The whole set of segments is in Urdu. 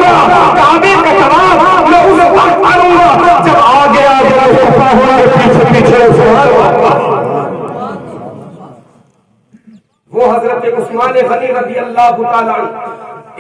ہوگا کعبے کا طواف میں اس وقت کروں گا جب آگے آگے مصطفیٰ ہوگا پیچھے پیچھے سبحان اللہ۔ وہ حضرت عثمان غنی رضی اللہ تعالی عنہ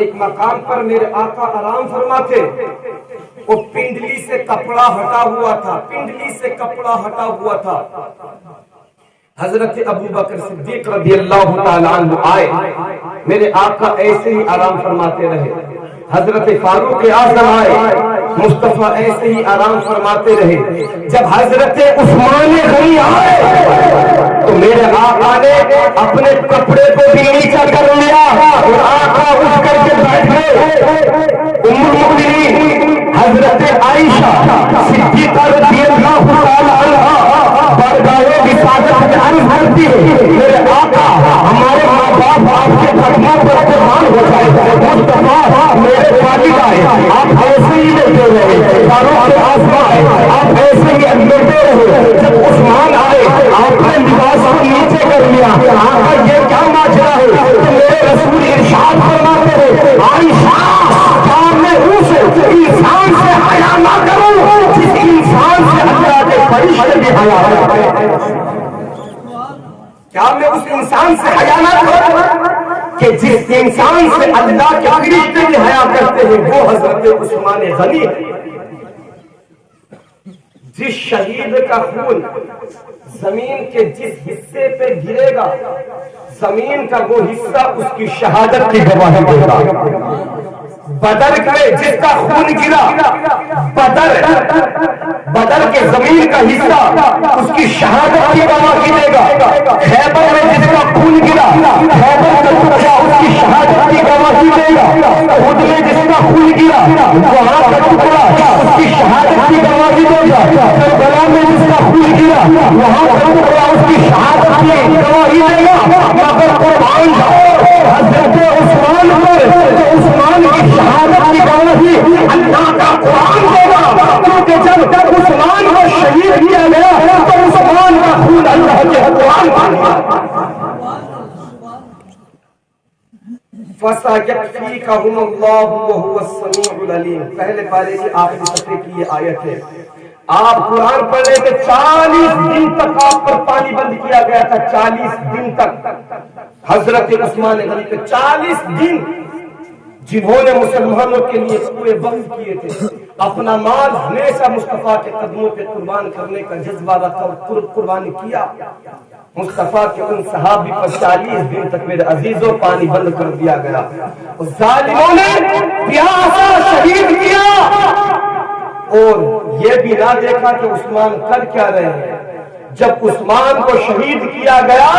ایک مقام پر میرے آقا آرام فرماتے، وہ پنڈلی سے کپڑا ہٹا ہوا تھا، پنڈلی سے کپڑا ہٹا ہوا تھا۔ حضرت ابو بکر صدیق رضی اللہ تعالی عنہ آئے، میرے آقا ایسے ہی آرام فرماتے رہے۔ حضرت فاروق اعظم آئے، مصطفیٰ ایسے ہی آرام فرماتے رہے۔ جب حضرت عثمان غنی آئے تو میرے آقا نے اپنے کپڑے کو بھی نیچا کر لیا اور آقا اٹھ کر کے بیٹھے۔ ام المؤمنین حضرت عائشہ صدیقہ رضی اللہ تعالی عنہا بارگاہ رسالت میں عرض کرتی ہے، میرے آقا ہمارے ماں باپ آپ کے قدموں پر قربان ہو جائے، مصطفیٰ میرے والد آئے آپ ایسے ہی لیتے رہے، فاروق اعظم آئے آپ ایسے ہی لیتے رہے، جب عثمان آئے آپ نے لباس کو نیچے کر لیا۔ آقا یہ کیا ماجرا ہے؟ تو میرے رسول ارشاد فرماتے ہیں، عائشہ کیا میں اس انسان سے حیا نہ کروں جس انسان سے اللہ کے فرشتے بھی حیا کرتے ہیں؟ کیا میں اس انسان سے حیا نہ کروں کہ جس انسان سے اللہ کے فرشتے بھی حیا کرتے ہیں؟ وہ حضرت عثمان غنی۔ جس شہید کا خون زمین کے جس حصے پہ گرے گا، زمین کا وہ حصہ اس کی شہادت کی گواہی دے گا۔ بدر کے جس کا خون گرا، بدر کے زمین کا حصہ اس کی شہادت کی گواہی دے گا۔ خیبر میں جس کا خون گرا، خیبر کا ٹکڑا اس کی شہادت کی گواہی دے گا۔ احد میں جس کا خون گرا، وہاں کا ٹکڑا اس کی شہادت کی گواہی دے گا۔ کربلا میں جس کا خون گرا، وہاں کا ٹکڑا اس کی شہادت کی گواہی دے گا۔ مگر قربان حضرت عثمان پر جو عثمان کی شہادت کی گواہی اللہ کا قرآن دے گا، کیونکہ جب عثمان کو شہید کیا گیا تو عثمان کا خون اللہ کے قرآن بن گیا۔ فَسَيَكْفِيكَهُمُ اللَّهُ وَهُوَ السَّمِيعُ الْعَلِيمُ۔ پہلے پارے کی آخری صفحے کی یہ آیت ہے۔ آپ قرآن پڑھنے کے 40 دن تک آپ پر پانی بند کیا گیا تھا، 40 دن تک حضرت عثمان غنی کے 40 دن جنہوں نے مسلمانوں کے لیے پورے وقف کیے تھے، اپنا مال ہمیشہ مصطفیٰ کے قدموں پہ قربان کرنے کا جذبہ رکھا اور قربانی کیا۔ مصطفیٰ کے ان صحابی پر 40 دن تک میرے عزیزوں پانی بند کر دیا گیا۔ ظالموں نے پیاسا شہید کیا اور یہ بھی نہ دیکھا کہ عثمان کر کیا رہے ہیں۔ جب عثمان کو شہید کیا گیا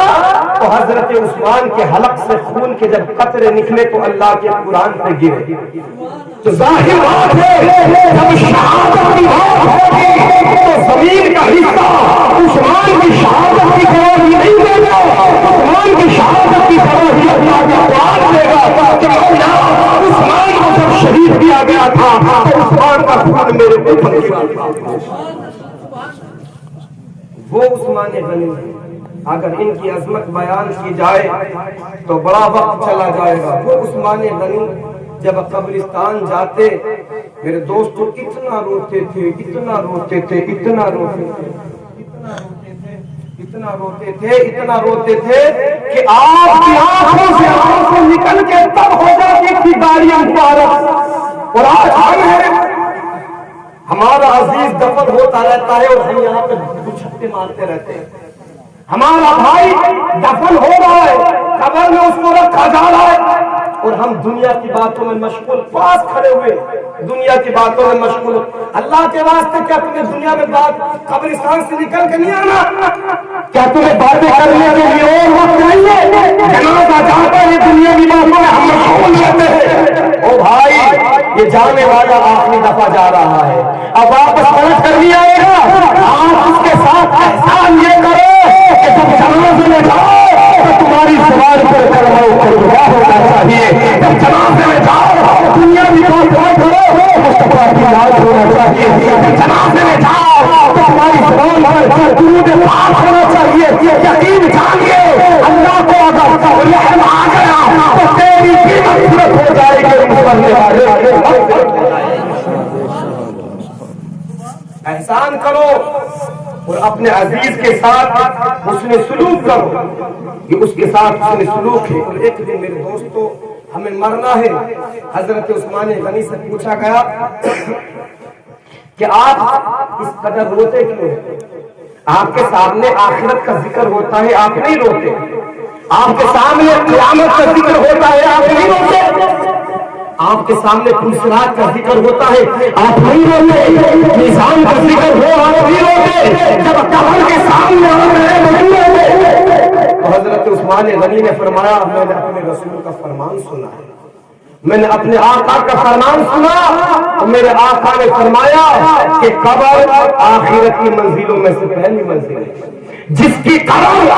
تو حضرت عثمان کے حلق سے خون کے جب قطرے نکلے تو اللہ کے قرآن پہ گرے۔ تو ظاہر بات ہے جب شہادت کی بات ہوگی تو زمین کا حصہ عثمان کی شہادت کی گواہی نہیں دے گا، عثمان کی شہادت کی گواہی اللہ کا قرآن دے گا کہ مولا عثمان کو جب شہید کیا گیا تھا تو عثمان کا خون میرے اوپر گرا۔ وہ عثمان غنی، اگر ان کی عظمت بیان کی جائے تو بڑا وقت چلا جائے گا۔ وہ عثمان غنی جب قبرستان جاتے میرے دوستوں اتنا روتے تھے، اتنا روتے تھے، اتنا روتے تھے، اتنا روتے تھے، اتنا روتے تھے کہ آپ کی آنکھوں سے آنکھیں نکل کے تب ہو جاتی تھی داڑیاں مبارک۔ اور آج ہم ہیں، ہمارا عزیز دفن ہوتا رہتا ہے اور ہم یہاں پہ چھٹے مارتے رہتے ہیں۔ ہمارا بھائی دفن ہو رہا ہے، قبر میں اس کو رکھا جا رہا ہے اور ہم دنیا کی باتوں میں مشغول، پاس کھڑے ہوئے دنیا کی باتوں میں مشغول۔ اللہ کے واسطے کیا تمہیں دنیا میں بات قبرستان سے نکل کے نہیں آنا؟ کیا تمہیں باتیں کرنے کے لیے اور وقت نہیں ہے؟ جنازہ جاتا ہے دنیا کی باتوں میں ہم مشغول رہتے ہیں۔ او بھائی یہ جانے والا آخری دفعہ جا رہا ہے، اب واپس پلٹ کر نہیں آئے گا۔ آپ اس کے ساتھ احسان یہ کرو کہ جب جنازے میں جاؤ تو تمہاری زبان پر کلمہ اللہ ہونا چاہیے۔ جب جنازے میں جاؤ دنیا کی بات نہ کرو، مصطفیٰ کی یاد ہونا چاہیے۔ جب جنازے میں جاؤ تو تمہاری زبان پر درود پاک ہونا چاہیے۔ یقین جانیے اللہ کو اگر رحم آ گیا تو تیری بھی مغفرت ہو جائے گی۔ مرنے والے احسان کرو اور اپنے عزیز کے ساتھ حسن سلوک کرو. یہ اس کے ساتھ حسن سلوک ہے. اور ایک دن میرے دوستو ہمیں مرنا ہے. حضرت عثمان غنی سے پوچھا گیا کہ آپ اس قدر روتے کیوں ہیں؟ آپ کے سامنے آخرت کا ذکر ہوتا ہے آپ نہیں روتے. آپ کے سامنے قیامت کا ذکر ہوتا ہے آپ نہیں روتے. آپ کے سامنے پلسرات کا ذکر ہوتا ہے آپ نہیں روتے. نظام کا ذکر ہو آپ نہیں روتے. جب قبر کے سامنے نہیں روتے. تو حضرت عثمان غنی نے فرمایا میں نے اپنے رسول کا فرمان سنا ہے, میں نے اپنے آقا کا فرمان سنا. اور میرے آقا نے فرمایا کہ قبر آخرت کی منزلوں میں سے پہلی منزل ہے. جس کی قبر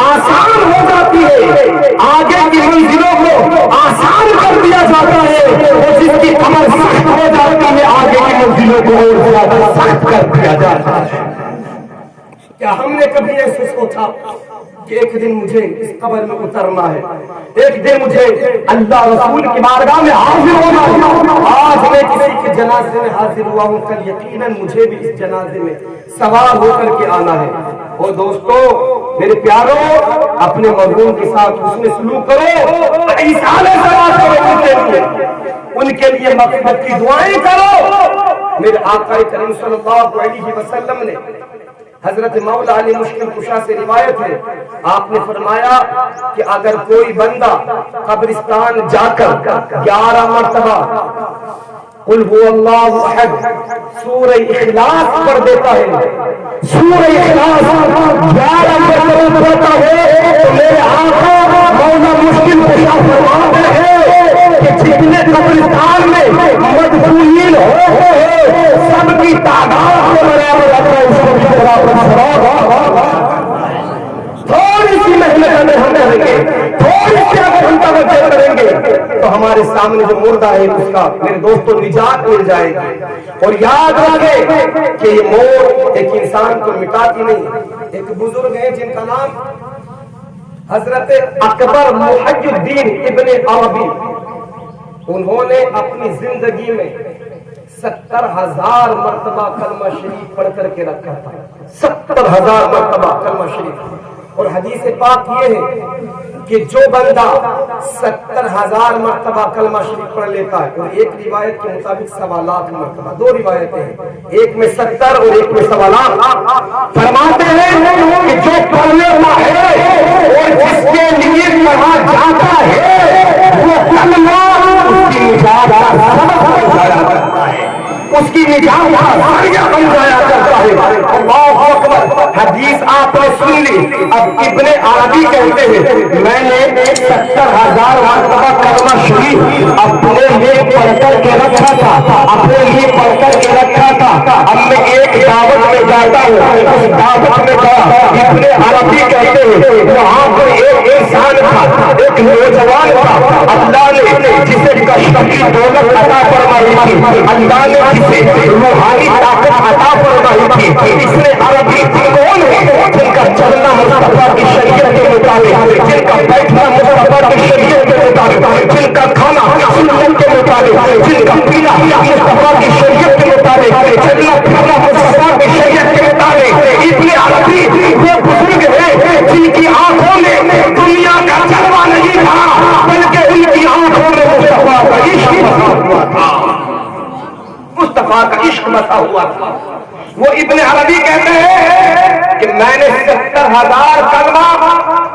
آسان ہو جاتی ہے آگے کی منزلوں کو آسان کر دیا جاتا ہے, اور جس کی قبر سخت ہو جاتی ہے آگے کی منزلوں کو اور زیادہ سخت کر دیا جاتا ہے. کیا ہم نے کبھی ایسے سوچا کہ ایک دن مجھے اس قبر میں اترنا ہے, ایک دن مجھے اللہ رسول کی بارگاہ میں حاضر ہونا ہے. آج میں کسی کے جنازے میں حاضر ہوا ہوں, کل یقیناً مجھے بھی اس جنازے میں سوار ہو کر کے آنا ہے. اور دوستو میرے پیاروں اپنے مرحوم کے ساتھ حسن سلوک کرو, ایثار ثواب کرو, ان کے لیے مغفرت کی دعائیں کرو. میرے آقا کریم صلی اللہ علیہ وسلم نے حضرت مولا علی مشکل کشا سے روایت ہے, آپ نے فرمایا کہ اگر کوئی بندہ قبرستان جا کر 11 مرتبہ قل هو اللہ احد سورہ اخلاص پڑھ دیتا ہے, سورہ اخلاص 11 مرتبہ پڑھتا ہے, تو میرے آقا مولا مشکل کشا فرماتے ہیں کہ جتنے قبرستان میں مدفونین ہو سب کی تعداد کے برابر تھوڑی سی محنت ہم کریں گے, تھوڑی سی اگر ہم توجہ کریں گے تو ہمارے سامنے جو مردہ ہے اس کا میرے دوستوں نجات مل جائے گی. اور یاد رکھیں کہ یہ موت ایک انسان کو مٹاتی نہیں. ایک بزرگ ہے جن کا نام حضرت اکبر محی الدین ابن عربی, انہوں نے اپنی زندگی میں 70,000 مرتبہ کلمہ شریف پڑھ کر کے رکھا تھا. 70,000 مرتبہ کلمہ شریف. اور حدیث پاک یہ ہے کہ جو بندہ 70,000 مرتبہ کلمہ شریف پڑھ لیتا ہے, اور ایک روایت کے مطابق 1.25 لاکھ مرتبہ, 2 روایتیں ہیں, ایک میں 70 اور ایک میں 1.25 لاکھ, فرماتے ہیں کہ جو پڑھنے والا ہے اور جس کے لیے پڑھا جاتا ہے وہ کلمہ اس کی نجات کا سبب بن جایا کرتا ہے, اس کی نجات کا ذریعہ بن جایا کرتا ہے. اللہ اکبر. حدیث آپ نے سن لی. اب ابن عربی کہتے ہیں میں نے 70,000 مرتبہ کلمہ شریف اپنے لیے پڑھ کر کے رکھا تھا, اپنے لیے پڑھ کر کے رکھا تھا. اب میں ایک دعوت میں جاتا ہوں, اس دعوت میں گیا. ابن عربی کہتے ہیں وہاں پر ایک انسان تھا, ایک نوجوان تھا, اللہ نے جسے کشف کی دولت عطا فرمائی تھی, اللہ نے جسے روحانی طاقت عطا فرمائی تھی. اس نے عربی کون ہے جن کا چلنا مصطفیٰ کی شریعت کے مطابق, جن کا بیٹھنا مصطفیٰ کی شریعت کے مطابق, جن کا کھانا سنت کے مطابق, جن کا پینا مصطفیٰ کی شریعت کے مطابق, چلنا پھرنا مصطفیٰ کی شریعت کے مطابق. ابن عربی وہ بزرگ ہے جن کی آنکھوں میں دنیا کا جلوہ نہیں تھا بلکہ ان کی آنکھوں میں مصطفیٰ کا عشق بسا ہوا تھا, مصطفیٰ کا عشق بسا ہوا تھا. وہ ابن عربی کہتے ہیں کہ میں نے 70,000 کلمہ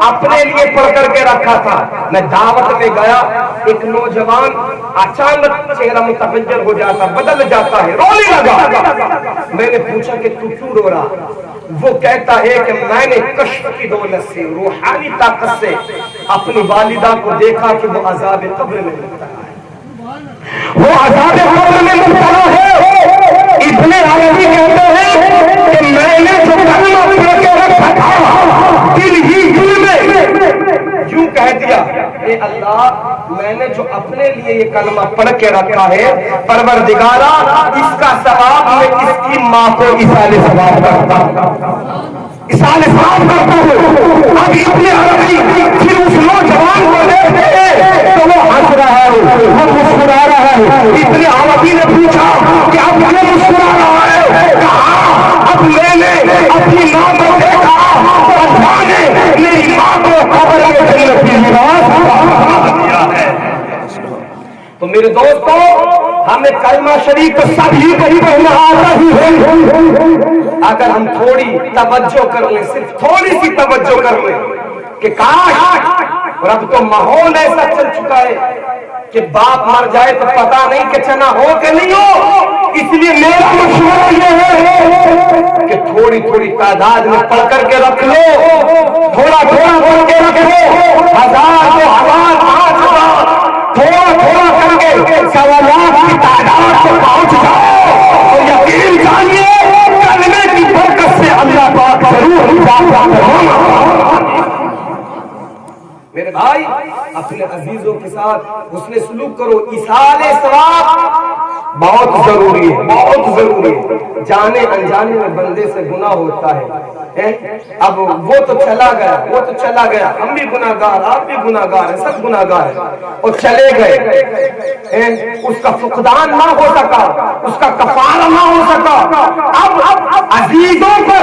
اپنے لیے پڑھ کر کے رکھا تھا. میں دعوت میں گیا, ایک نوجوان اچانک چہرہ متغیر ہو جاتا, بدل جاتا ہے, رونے لگا. میں نے پوچھا کہ تو کیوں رو رہا؟ وہ کہتا ہے کہ میں نے کشف کی دولت سے, روحانی طاقت سے اپنی والدہ کو دیکھا کہ وہ عذاب قبر میں مبتلا ہے, وہ عذاب قبر میں مبتلا ہے. ابن عربی کہتے ہیں کہ میں نے جو کلمہ پڑھ کے رکھا تھا دل ہی دل میں یوں کہہ دیا اے اللہ میں نے جو اپنے لیے یہ کلمہ پڑھ کے رکھا ہے پروردگارا اس کا ثواب میں اس کی ماں کو ایصال ثواب کرتا ہوں, ایصال ثواب کرتا ہوں. اب ابن عربی پھر اس نوجوان کو دیکھتے ہیں تو وہ ہنس رہا ہے, وہ مسکرا رہا ہے. ابن عربی نے پوچھا کہ اب کیوں مسکرا رہا ہے؟ کہا میرے دوستوں ہمیں کلمہ شریف تو سبھی کہیں پڑھنا آتا ہی ہے، اگر ہم تھوڑی توجہ کر لیں، صرف تھوڑی سی توجہ کر لیں کہ کاش، اور اب تو ماحول ایسا چل چکا ہے کہ باپ مر جائے تو پتا نہیں کہ چنا ہو کہ نہیں ہو، اس لیے میرا مشورہ یہ ہے کہ تھوڑی تھوڑی تعداد میں پڑھ کر کے رکھ لو، تھوڑا تھوڑا پڑھ کے رکھ لو، 1000 2000 5000 تھوڑا تھوڑا کر کے 1.25 کی تعداد سے پہنچ جاؤ تو یقین جانیے کلمے کی برکت سے اللہ پاک ضرور اجابت فرمائے۔ میرے بھائی اپنے عزیزوں کے ساتھ حسن سلوک کرو، ایصال ثواب بہت ضروری ہے، بہت ضروری ہے، جانے انجانے میں بندے سے گناہ ہوتا ہے، اب وہ تو چلا گیا، وہ تو چلا گیا، ہم بھی گناہگار، آپ بھی گناہگار ہیں، سب گناہگار ہیں، اور چلے گئے، اس کا فقدان نہ ہو سکا، اس کا کفارہ نہ ہو سکا، اب عزیزوں پر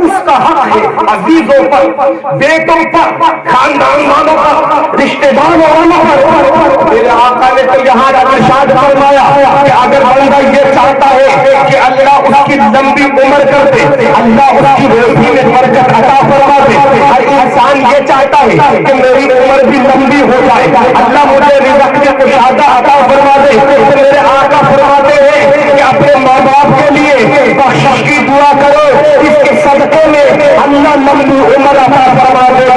اس کا حق ہے، عزیزوں پر، بیٹوں پر، خاندان والوں پر، رشتہ داروں پر۔ میرے آقا نے تو یہاں ارشاد فرمایا کہ اگر بندہ یہ چاہتا ہے کہ اللہ اس کی لمبی عمر کر دے، اللہ اس کی روزی میں برکت عطا فرما دے، ہر انسان یہ چاہتا ہے کہ میری عمر بھی لمبی ہو جائے، اللہ مجھے رزق میں کشادہ عطا فرما دے، تو میرے آقا فرماتے ہیں کہ اپنے ماں باپ کے لیے بخشش کی دعا کرو، اس کے صدقے میں اللہ لمبی عمر عطا فرما دے گا،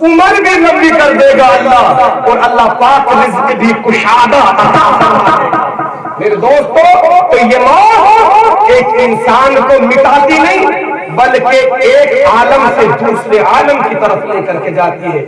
عمر بھی لمبی کر دے گا اللہ، اور اللہ پاک رزق بھی کشادہ عطا فرما دے گا۔ میرے دوستو تو یہ موت ایک انسان کو مٹاتی نہیں بلکہ ایک عالم سے دوسرے عالم کی طرف لے کر کے جاتی ہے۔